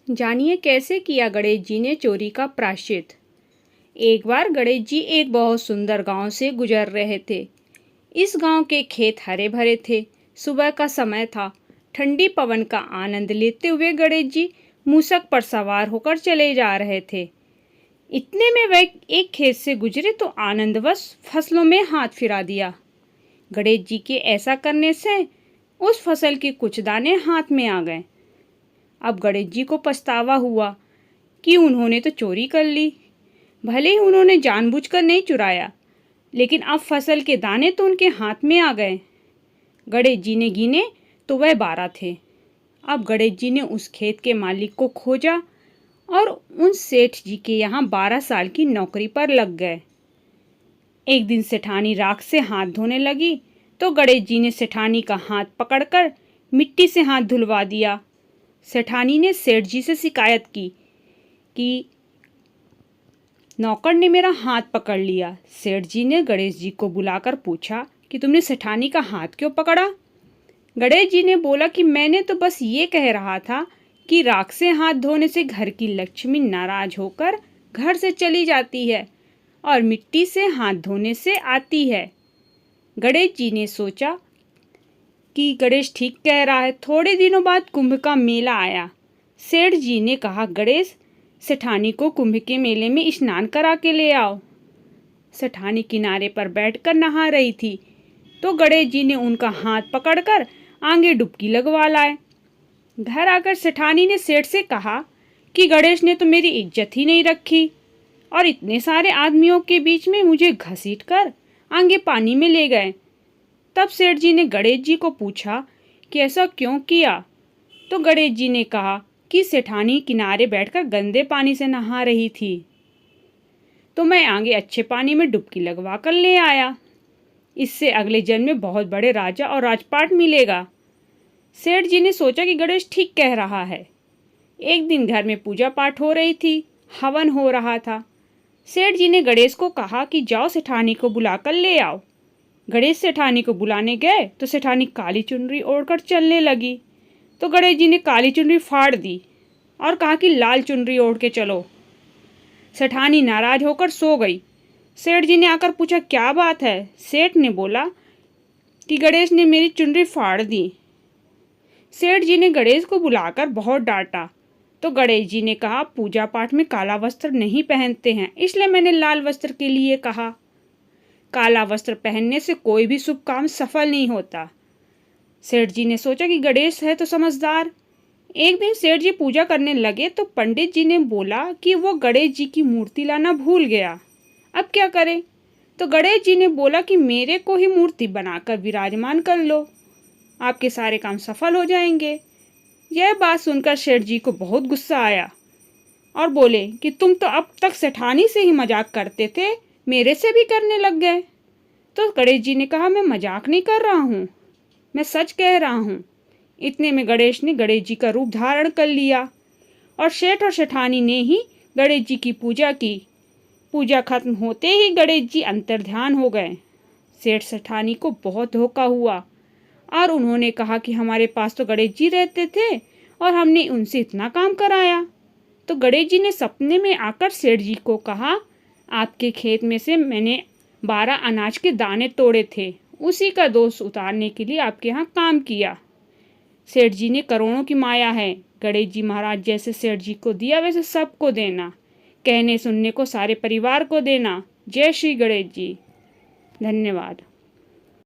जानिए कैसे किया गणेश जी ने चोरी का प्रायश्चित। एक बार गणेश जी एक बहुत सुंदर गांव से गुजर रहे थे। इस गांव के खेत हरे भरे थे। सुबह का समय था। ठंडी पवन का आनंद लेते हुए गणेश जी मूसक पर सवार होकर चले जा रहे थे। इतने में वह एक खेत से गुजरे तो आनंदवश फसलों में हाथ फिरा दिया। गणेश जी के ऐसा करने से उस फसल के कुछ दाने हाथ में आ गए। अब गणेश जी को पछतावा हुआ कि उन्होंने तो चोरी कर ली। भले ही उन्होंने जानबूझकर नहीं चुराया, लेकिन अब फसल के दाने तो उनके हाथ में आ गए। गणेश जी ने गिने तो वह 12 थे। अब गणेश जी ने उस खेत के मालिक को खोजा और उन सेठ जी के यहाँ 12 साल की नौकरी पर लग गए। एक दिन सेठानी राख से हाथ धोने लगी तो गणेश जी ने सेठानी का हाथ पकड़कर मिट्टी से हाथ धुलवा दिया। सेठानी ने सेठ जी से शिकायत की कि नौकर ने मेरा हाथ पकड़ लिया। सेठ जी ने गणेश जी को बुलाकर पूछा कि तुमने सेठानी का हाथ क्यों पकड़ा। गणेश जी ने बोला कि मैंने तो बस ये कह रहा था कि राख से हाथ धोने से घर की लक्ष्मी नाराज होकर घर से चली जाती है और मिट्टी से हाथ धोने से आती है। गणेश जी ने सोचा कि गणेश ठीक कह रहा है। थोड़े दिनों बाद कुंभ का मेला आया। सेठ जी ने कहा, गणेश सेठानी को कुंभ के मेले में स्नान करा के ले आओ। सेठानी किनारे पर बैठकर नहा रही थी तो गणेश जी ने उनका हाथ पकड़कर आगे डुबकी लगवा लाए। घर आकर सेठानी ने सेठ से कहा कि गणेश ने तो मेरी इज्जत ही नहीं रखी और इतने सारे आदमियों के बीच में मुझे घसीटकर आगे पानी में ले गए। तब सेठ जी ने गणेश जी को पूछा कि ऐसा क्यों किया। तो गणेश जी ने कहा कि सेठानी किनारे बैठकर गंदे पानी से नहा रही थी तो मैं आगे अच्छे पानी में डुबकी लगवा कर ले आया। इससे अगले जन्म में बहुत बड़े राजा और राजपाट मिलेगा। सेठ जी ने सोचा कि गणेश ठीक कह रहा है। एक दिन घर में पूजा पाठ हो रही थी, हवन हो रहा था। सेठ जी ने गणेश को कहा कि जाओ सेठानी को बुलाकर ले आओ। गणेश सेठानी को बुलाने गए तो सेठानी काली चुनरी ओढ़कर चलने लगी तो गणेश जी ने काली चुनरी फाड़ दी और कहा कि लाल चुनरी ओढ़ के चलो। सेठानी नाराज होकर सो गई। सेठ जी ने आकर पूछा, क्या बात है। सेठ ने बोला कि गणेश ने मेरी चुनरी फाड़ दी। सेठ जी ने गणेश को बुलाकर बहुत डांटा तो गणेश जी ने कहा, पूजा पाठ में काला वस्त्र नहीं पहनते हैं, इसलिए मैंने लाल वस्त्र के लिए कहा। काला वस्त्र पहनने से कोई भी शुभ काम सफल नहीं होता। सेठ जी ने सोचा कि गणेश है तो समझदार। एक दिन सेठ जी पूजा करने लगे तो पंडित जी ने बोला कि वो गणेश जी की मूर्ति लाना भूल गया, अब क्या करें। तो गणेश जी ने बोला कि मेरे को ही मूर्ति बनाकर विराजमान कर लो, आपके सारे काम सफल हो जाएंगे। यह बात सुनकर सेठ जी को बहुत गुस्सा आया और बोले कि तुम तो अब तक सेठानी से ही मजाक करते थे, मेरे से भी करने लग गए। तो गणेश जी ने कहा, मैं मजाक नहीं कर रहा हूँ, मैं सच कह रहा हूँ। इतने में गणेश ने गणेश जी का रूप धारण कर लिया और सेठ और सेठानी ने ही गणेश जी की पूजा की। पूजा खत्म होते ही गणेश जी अंतर्ध्यान हो गए। सेठ सेठानी को बहुत धोखा हुआ और उन्होंने कहा कि हमारे पास तो गणेश जी रहते थे और हमने उनसे इतना काम कराया। तो गणेश जी ने सपने में आकर सेठ जी को कहा, आपके खेत में से मैंने 12 अनाज के दाने तोड़े थे, उसी का दोष उतारने के लिए आपके यहाँ काम किया। सेठ जी ने करोड़ों की माया है, गणेश जी महाराज जैसे सेठ जी को दिया वैसे सबको देना, कहने सुनने को सारे परिवार को देना। जय श्री गणेश जी। धन्यवाद।